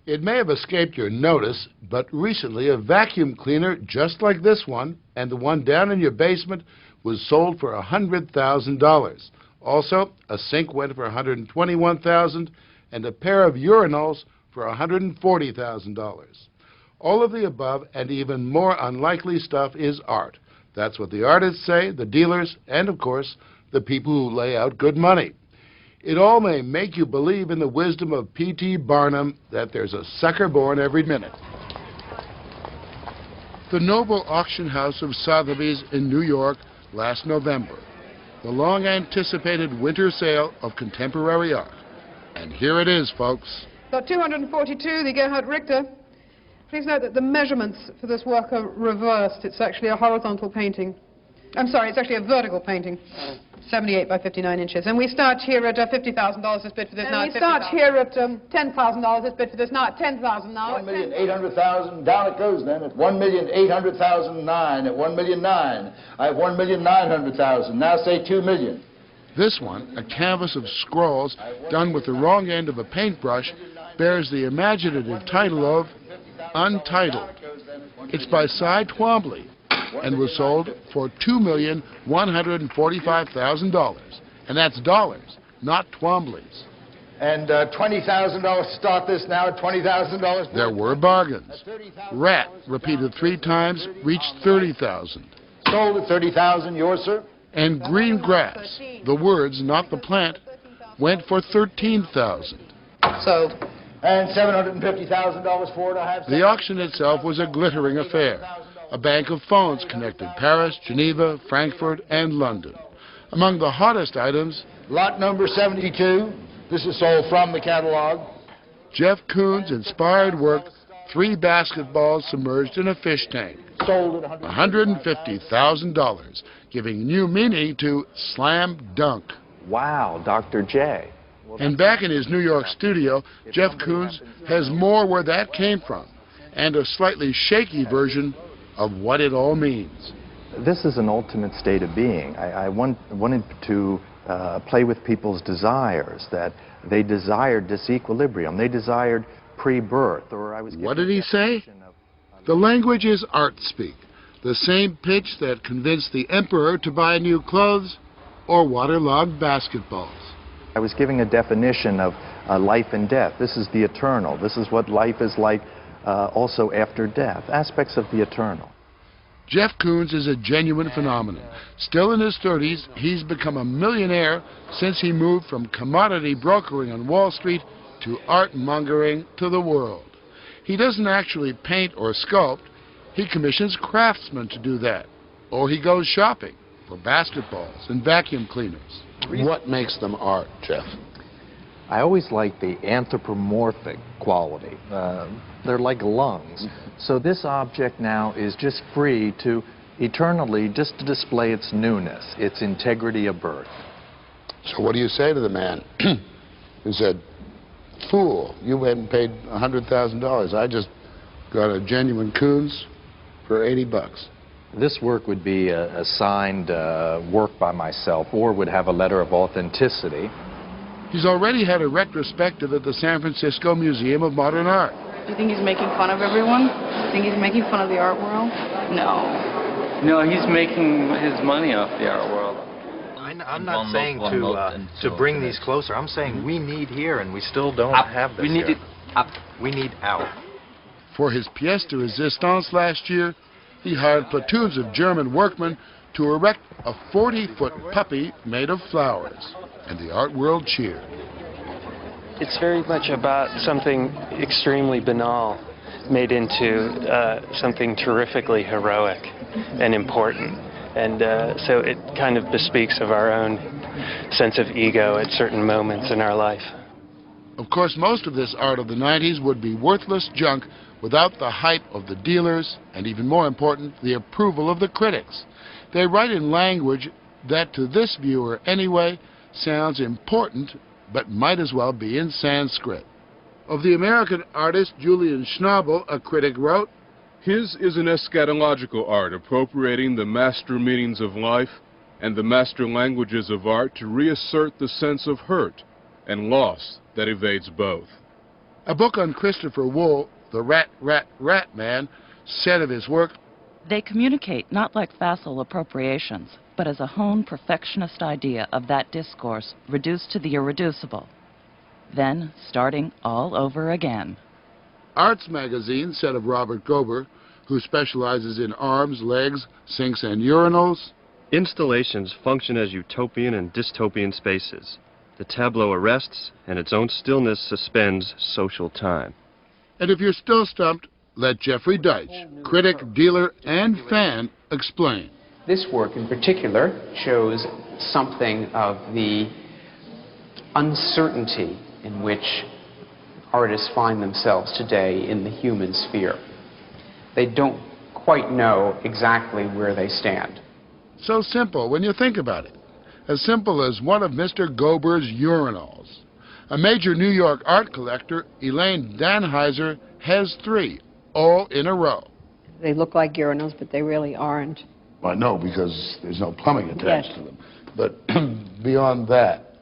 It may have escaped your notice, but recently a vacuum cleaner just like this one and the one down in your basement was sold for $100,000. Also, a sink went for $121,000 and a pair of urinals for $140,000. All of the above and even more unlikely stuff is art. That's what the artists say, the dealers, and of course, the people who lay out good money. It all may make you believe in the wisdom of P.T. Barnum that there's a sucker born every minute. The Noble Auction House of Sotheby's in New York last November. The long-anticipated winter sale of contemporary art. And here it is, folks. Lot 242, the Gerhard Richter. Please note that the measurements for this work are reversed. It's actually a horizontal painting. I'm sorry, it's actually a vertical painting. 78 by 59 inches. And we start here at $50,000 this bid for this. And we start here at $10,000 this bid for this. Now at $10,000 now. 1,800,000. Down it goes then at 1,800,009. At 1,000,009. I have 1,900,000. Now say 2 million. This one, a canvas of scrawls done with the wrong end of a paintbrush, bears the imaginative title of Untitled. It's by Cy Twombly and was sold for $2,145,000. And that's dollars, not Twombly's. And $20,000 to start this now at $20,000. There were bargains. Rat, repeated 3 times, reached $30,000. Sold at $30,000. Yours, sir? And green grass, the words, not the plant, went for $13,000. Sold. And $750,000 for it. I have. The auction itself was a glittering affair. A bank of phones connected Paris, Geneva, Frankfurt, and London. Among the hottest items, lot number 72. This is sold from the catalog. Jeff Koons' inspired work, 3 basketballs submerged in a fish tank. Sold at $150,000, giving new meaning to slam dunk. Wow, Dr. J. And back in his New York studio, Jeff Koons has more where that came from, and a slightly shaky version of what it all means. This is an ultimate state of being. I wanted to play with people's desires, that they desired disequilibrium, they desired pre-birth, or I was... What did he say? The language is art speak, the same pitch that convinced the emperor to buy new clothes or waterlogged basketballs. I was giving a definition of life and death. This is the eternal. This is what life is like also after death, aspects of the eternal. Jeff Koons is a genuine phenomenon. Still in his 30s, he's become a millionaire since he moved from commodity brokering on Wall Street to art mongering to the world. He doesn't actually paint or sculpt. He commissions craftsmen to do that. Or he goes shopping for basketballs and vacuum cleaners. What makes them art, Jeff? I always like the anthropomorphic quality. They're like lungs. So this object now is just free to eternally just to display its newness, its integrity of birth. So what do you say to the man who said, "Fool, you hadn't paid $100,000. I just got a genuine Koons for $80. This work would be a signed work by myself, or would have a letter of authenticity. He's already had a retrospective at the San Francisco Museum of Modern Art. Do you think he's making fun of everyone? Do you think he's making fun of the art world? No. No, he's making his money off the art world. I'm not saying to bring these closer. I'm saying we need here, and we still don't have this. We need here. it up. We need out. For his pièce de résistance last year, he hired platoons of German workmen to erect a 40-foot puppy made of flowers, and the art world cheered. It's very much about something extremely banal made into something terrifically heroic and important. And so it kind of bespeaks of our own sense of ego at certain moments in our life. Of course, most of this art of the 90s would be worthless junk without the hype of the dealers, and even more important, the approval of the critics. They write in language that, to this viewer anyway, sounds important, but might as well be in Sanskrit. Of the American artist Julian Schnabel, a critic wrote, "His is an eschatological art, appropriating the master meanings of life and the master languages of art to reassert the sense of hurt and loss that evades both." A book on Christopher Wool, the Rat, Rat, Rat Man, said of his work, "They communicate not like facile appropriations, but as a honed perfectionist idea of that discourse reduced to the irreducible, then starting all over again." Arts Magazine said of Robert Gober, who specializes in arms, legs, sinks, and urinals, "Installations function as utopian and dystopian spaces. The tableau arrests, and its own stillness suspends social time." And if you're still stumped, let Jeffrey Deitch, critic, dealer, and fan, explain. This work in particular shows something of the uncertainty in which artists find themselves today in the human sphere. They don't quite know exactly where they stand. So simple when you think about it. As simple as one of Mr. Gober's urinals. A major New York art collector, Elaine Danheiser, has 3, all in a row. They look like urinals, but they really aren't. I know, because there's no plumbing attached to them. But beyond that,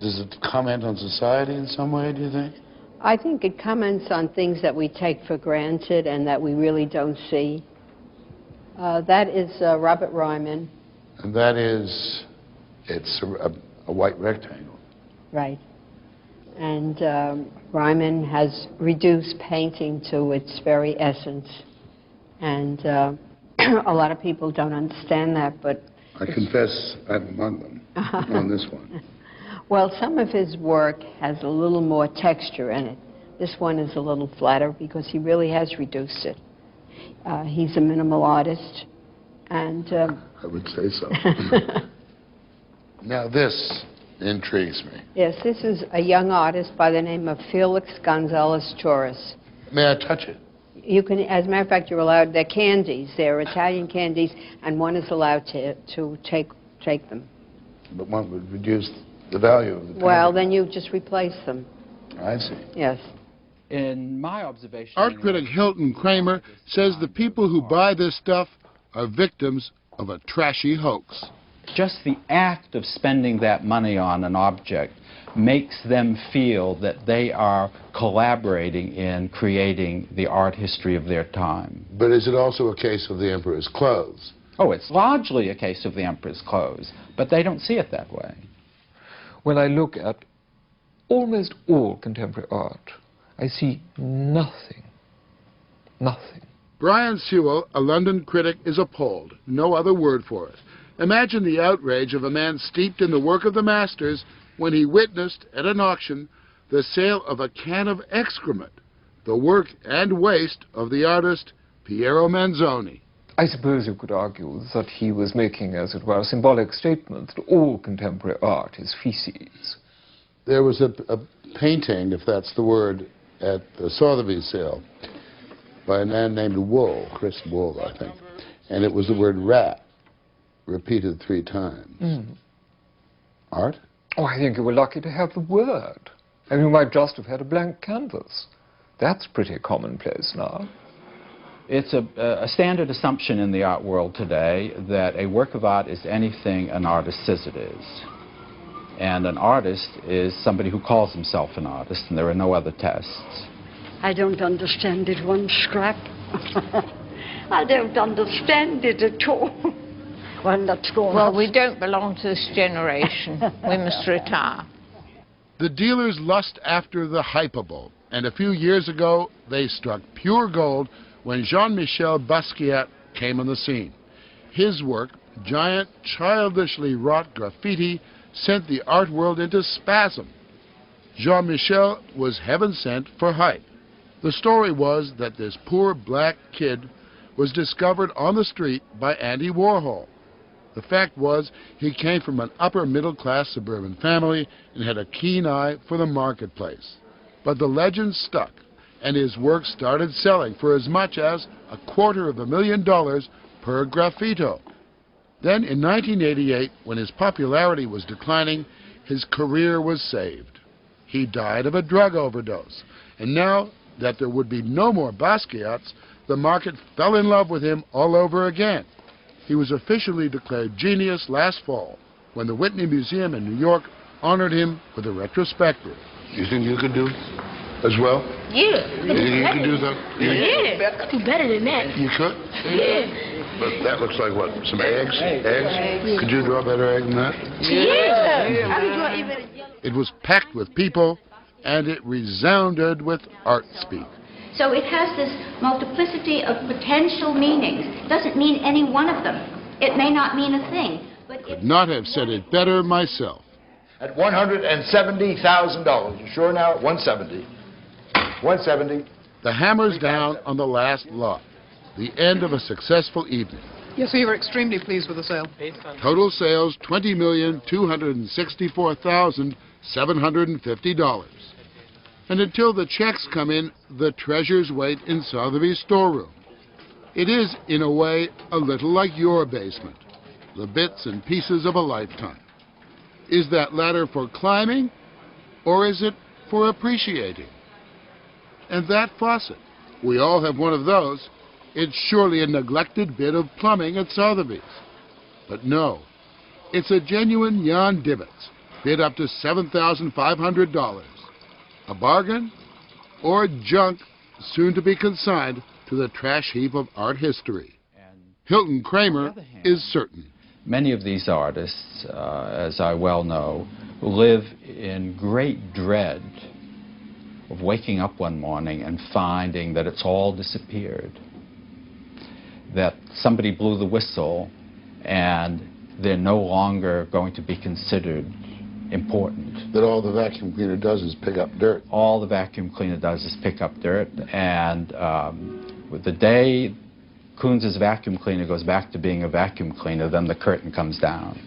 does it comment on society in some way, do you think? I think it comments on things that we take for granted and that we really don't see. That is Robert Ryman. And that is, it's a white rectangle. Right. And Ryman has reduced painting to its very essence. And a lot of people don't understand that, but... I confess I'm among them on this one. Well, some of his work has a little more texture in it. This one is a little flatter because he really has reduced it. He's a minimal artist, and... I would say so. Now this intrigues me. Yes, this is a young artist by the name of Felix Gonzalez Torres. May I touch it? You can, as a matter of fact, you're allowed, they're candies. They're Italian candies, and one is allowed to take them. But one would reduce the value of the painting. Well, then you just replace them. I see. Yes. In my observation... Art critic Hilton Kramer says the people who buy this stuff are victims of a trashy hoax. Just the act of spending that money on an object makes them feel that they are collaborating in creating the art history of their time. But is it also a case of the emperor's clothes? Oh, it's largely a case of the emperor's clothes, but they don't see it that way. When I look at almost all contemporary art, I see nothing. Nothing. Brian Sewell, a London critic, is appalled. No other word for it. Imagine the outrage of a man steeped in the work of the masters when he witnessed, at an auction, the sale of a can of excrement, the work and waste of the artist Piero Manzoni. I suppose you could argue that he was making, as it were, a symbolic statement that all contemporary art is feces. There was a painting, if that's the word, at the Sotheby's sale by a man named Wool, Chris Wool, I think. And it was the word rat, repeated 3 times. Mm. Art? Oh, I think you were lucky to have the word. I mean, you might just have had a blank canvas. That's pretty commonplace now. It's a standard assumption in the art world today that a work of art is anything an artist says it is. And an artist is somebody who calls himself an artist, and there are no other tests. I don't understand it one scrap. I don't understand it at all. Well, we don't belong to this generation. We must retire. The dealers lust after the hypeable, and a few years ago they struck pure gold when Jean-Michel Basquiat came on the scene. His work, giant, childishly wrought graffiti, sent the art world into spasm. Jean-Michel was heaven sent for hype. The story was that this poor black kid was discovered on the street by Andy Warhol. The fact was, he came from an upper-middle-class suburban family and had a keen eye for the marketplace. But the legend stuck, and his work started selling for as much as $250,000 per graffito. Then, in 1988, when his popularity was declining, his career was saved. He died of a drug overdose, and now that there would be no more Basquiats, the market fell in love with him all over again. He was officially declared genius last fall when the Whitney Museum in New York honored him with a retrospective. You think you could do as well? Yeah. You think you can do that? Yeah. I could do better than that. You could? Yeah. But that looks like what? Some eggs? Eggs? Could you draw a better egg than that? Yeah. I could draw even a yellow. It was packed with people, and it resounded with art speak. So it has this multiplicity of potential meanings. Doesn't mean any one of them. It may not mean a thing. But Could not have said it better myself. At $170,000. You sure now? 170. 170. The hammer's down on the last lot. The end of a successful evening. Yes, so you were extremely pleased with the sale. Total sales, $20,264,750. And until the checks come in, the treasures wait in Sotheby's storeroom. It is, in a way, a little like your basement. The bits and pieces of a lifetime. Is that ladder for climbing, or is it for appreciating? And that faucet, we all have one of those. It's surely a neglected bit of plumbing at Sotheby's. But no, it's a genuine Jan Dibbets, bid up to $7,500. A bargain, or junk soon to be consigned to the trash heap of art history. Hilton Kramer is certain. Many of these artists, as I well know, live in great dread of waking up one morning and finding that it's all disappeared. That somebody blew the whistle and they're no longer going to be considered important. That all the vacuum cleaner does is pick up dirt. All the vacuum cleaner does is pick up dirt, and with the day Koons' vacuum cleaner goes back to being a vacuum cleaner, then the curtain comes down.